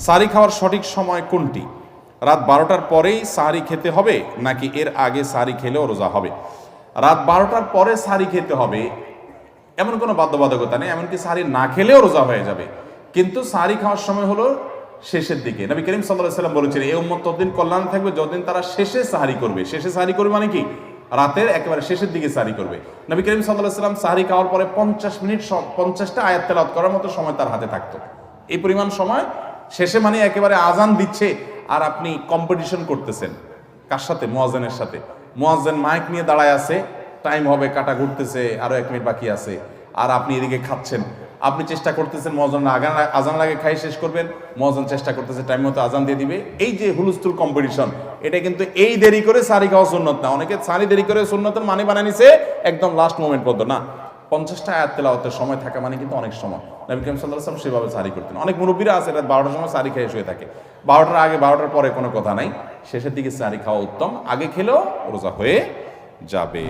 সাহরি খাওয়ার সঠিক সময় কোনটি? রাত 12টার পরেই সাহরি খেতে হবে নাকি এর আগে সাহরি খেলেও রোজা হবে? রাত 12টার পরে সাহরি খেতে হবে এমন কোনো বাধ্যবাধকতা নেই, এমনকি সাহরি না খেলেও রোজা হয়ে যাবে। কিন্তু সাহরি খাওয়ার সময় হলো শেষের দিকে। নবী করিম সাল্লাল্লাহু আলাইহি ওয়াসাল্লাম বলেছেন, এই উম্মত ততদিন কল্যাণ থাকবে যতদিন তারা শেষে সাহরি করবে। শেষে সাহরি করবে মানে কি? রাতের একেবারে শেষের দিকে সাহরি করবে। নবী করিম সাল্লাল্লাহু আলাইহি ওয়াসাল্লাম সাহরি খাওয়ার পরে 50 মিনিট 50টা আয়াত তেলাওয়াত করার মতো সময় তার হাতে থাকতো। এই পরিমাণ সময় শেষে মানে একেবারে আজান দিচ্ছে আর আপনি কম্পিটিশন করতেছেন কার সাথে? মুয়াজ্জিনের সাথে। মুয়াজ্জিন মাইক নিয়ে দাঁড়ায় আছে, টাইম হবে, কাটা ঘুরতেছে, আরো 1 মিনিট বাকি আছে, আর আপনি এদিকে খাচ্ছেন। আপনি চেষ্টা করতেছেন মুয়াজ্জিন আজান লাগে খাই শেষ করবেন, মুয়াজ্জিন চেষ্টা করতেছে টাইম মতো আজান দিয়ে দিবে। এই যে হুলস্থুল কম্পিটিশন, এটা কিন্তু এই দেরি করে সাহরি খাওয়া সুন্নত না। অনেকে সাহরি দেরি করে সুন্নতের মানে বানায় নিছে একদম লাস্ট মোমেন্ট পর্যন্ত। না, 50টা আয়াত তেলাওয়াতের সময় থাকা মানে কিন্তু অনেক সময়। নবী করিম সাল্লাল্লাহু আলাইহি ওয়াসাল্লাম সেভাবে সাহরি করতেন। অনেক মুরব্বীরা আছে রাত 12টার সময় সাহরি খেয়ে শুয়ে থাকে। 12টার আগে 12টার পরে কোনো কথা নাই, শেষের দিকে সাহরি খাওয়া উত্তম। আগে খেলেও রোজা হয়ে যাবে।